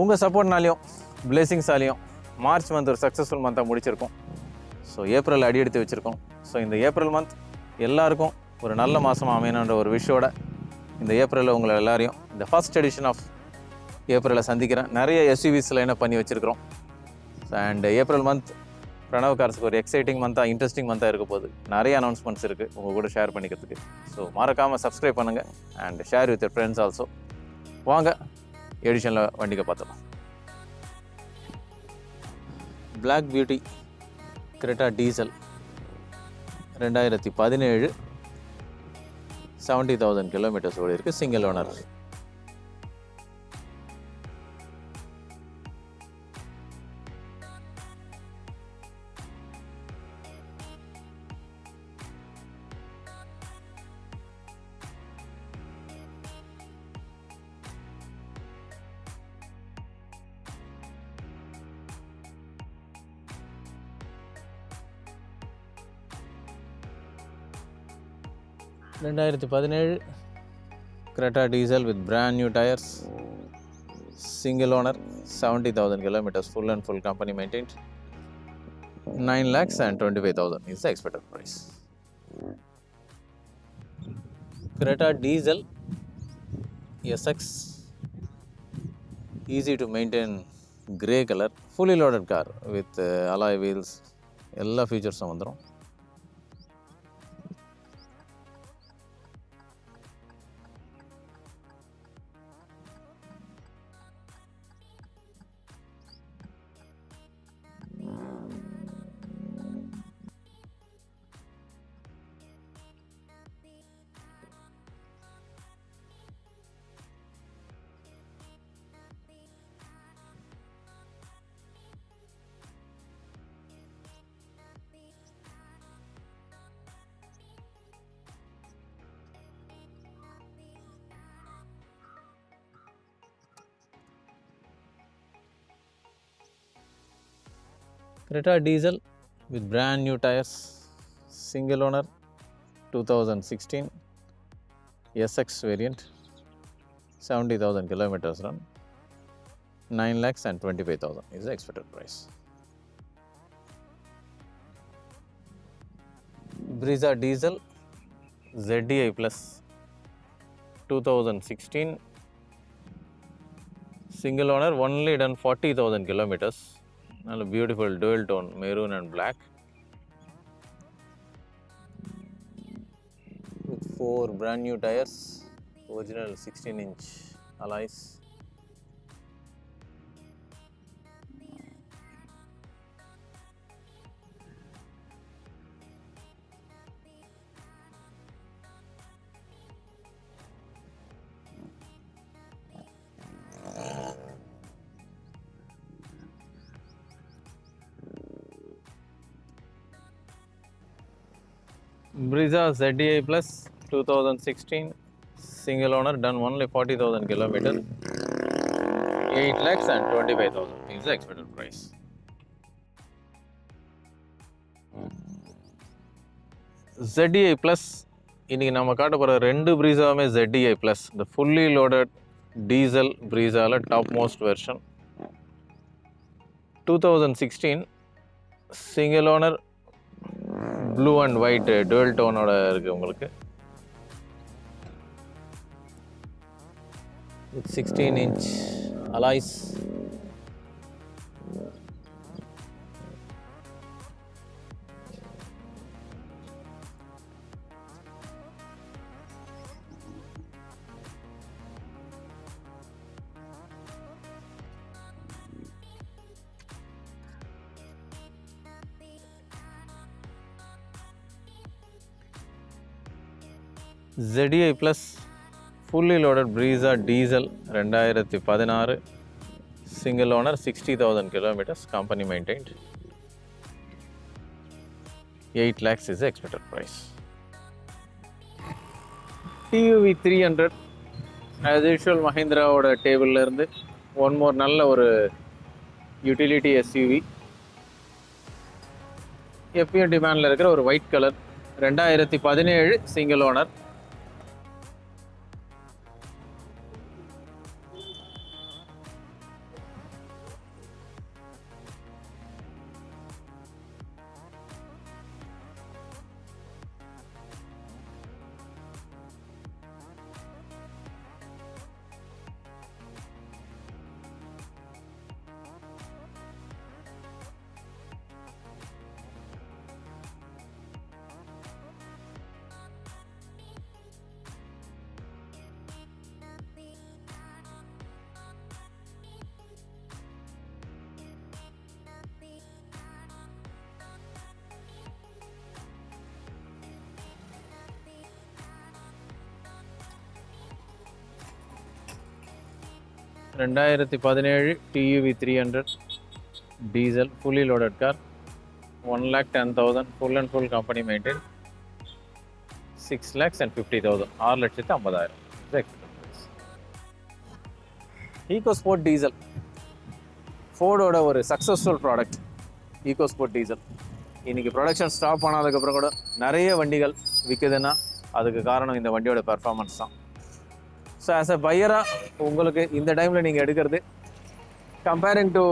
உங்கள் சப்போர்ட்னாலையும் பிளெஸிங்ஸாலையும் March month ஒரு successful மந்தாக முடிச்சிருக்கோம். ஸோ ஏப்ரல் அடி எடுத்து வச்சுருக்கோம். ஸோ இந்த ஏப்ரல் மந்த் எல்லாருக்கும் ஒரு நல்ல மாதம் அமையணுன்ற ஒரு விஷயோட இந்த ஏப்ரலில் உங்களை எல்லாரையும் இந்த ஃபர்ஸ்ட் எடிஷன் ஆஃப் ஏப்ரலில் சந்திக்கிறேன். நிறைய எஸ்யூவிஸ் லைனப் பண்ணி வச்சுருக்கிறோம். அண்ட் ஏப்ரல் மந்த் பிரணவ் கார்ஸுக்கு ஒரு எக்ஸைட்டிங் மந்த்தாக இன்ட்ரெஸ்டிங் மந்த்தாக இருக்க போகுது. நிறைய அனௌன்ஸ்மெண்ட்ஸ் இருக்குது உங்கள் கூட ஷேர் பண்ணிக்கிறதுக்கு. ஸோ மறக்காமல் சப்ஸ்கிரைப் பண்ணுங்கள் and share with friends also. வாங்க எடிஷனில் வண்டிக்கு பார்த்துக்கலாம். Black beauty Creta diesel 2017 70,000 kilometres ஓடி இருக்குது. Single owner. Creta diesel with brand new tires, single owner, 70,000 kilometers, full and full company maintained. 9,25,000 is the expected price. Creta diesel SX, easy to maintain, grey color, fully loaded car with alloy wheels, எல்லா ஃபீச்சர்ஸும் வந்துடும். Creta diesel with brand new tires, single owner, 2016 SX variant, 70,000 kilometers run, 9,25,000 is the expected price. Brezza diesel ZDI plus 2016 single owner, only done 40,000 kilometers. Another beautiful dual tone maroon and black with 4 brand new tires, original 16-inch alloys. Brezza ZDI plus 2016 single owner, done only 40,000 kilometers, 8,25,000 is the expected price. ZDI plus இன்னைக்கு நம்ம காட்ட போகிற ரெண்டு Brezzaவுமே ZDI plus, the fully loaded diesel Brezzaல top most version. 2016 single owner, blue and white dual டோனோட இருக்குது உங்களுக்கு. 16-inch alloys. ZDI plus fully loaded Brezza diesel 2016 single owner, 60,000 kilometers, company maintained, 8 lakhs is the expected price. TUV 300 as usual Mahindra oda table la irundhu one more நல்ல ஒரு utility SUV. எப்பயும் டிமாண்டில் இருக்கிற ஒரு white colour 2017 single owner. 2017 TUV 300 diesel fully loaded car, 1,10,000 full and full company maintained, 6,50,000 6,50,000. EcoSport diesel ஃபோர்டோட ஒரு successful product EcoSport diesel. இன்றைக்கி production stop ஆனதுக்கப்புறம் கூட நிறைய வண்டிகள் விற்குதுன்னா அதுக்கு காரணம் இந்த வண்டியோட பெர்ஃபார்மன்ஸ் தான். ஸோ ஆஸ் அ பையராக உங்களுக்கு இந்த டைமில் நீங்கள் எடுக்கிறது கம்பேரிங் டு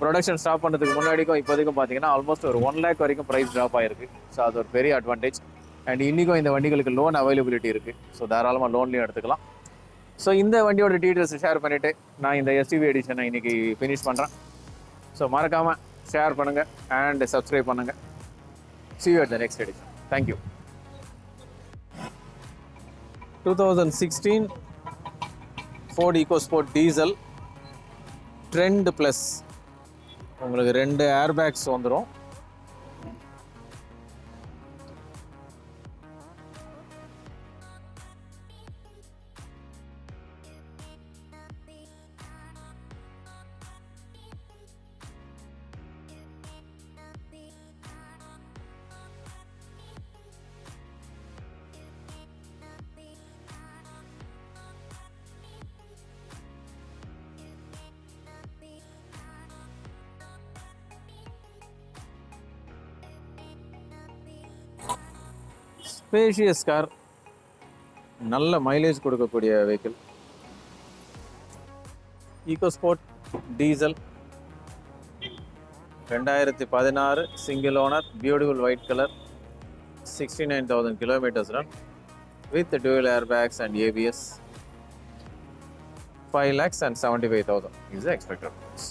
ப்ரொடக்ஷன் ஸ்டாப் பண்ணுறதுக்கு முன்னாடிக்கும் இப்போதைக்கும் பார்த்தீங்கன்னா ஆல்மோஸ்ட் ஒரு 1 lakh வரைக்கும் ப்ரைஸ் ட்ராப் ஆகிருக்கு. ஸோ அது ஒரு பெரிய அட்வான்டேஜ். அண்ட் இன்றைக்கும் இந்த வண்டிகளுக்கு லோன் அவைலபிலிட்டி இருக்குது. ஸோ தாராளமாக லோன்லேயும் எடுத்துக்கலாம். ஸோ இந்த வண்டியோட டீட்டெயில்ஸ் ஷேர் பண்ணிவிட்டு நான் இந்த எஸ்யூவி எடிஷனை இன்றைக்கி ஃபினிஷ் பண்ணுறேன். ஸோ மறக்காமல் ஷேர் பண்ணுங்கள் அண்ட் சப்ஸ்கிரைப் பண்ணுங்கள். See you at the next edition. Thank you. 2016 Ford EcoSport diesel Trend Plus. உங்களுக்கு 2 ஏர்பேக்ஸ் வந்துடும். ஸ்பேஷியஸ் கார், நல்ல மைலேஜ் கொடுக்கக்கூடிய vehicle. EcoSport diesel 2016 single owner, beautiful white colour, 69,000 kilometers run with dual airbags and ABS. 5,75,000 is the expected price.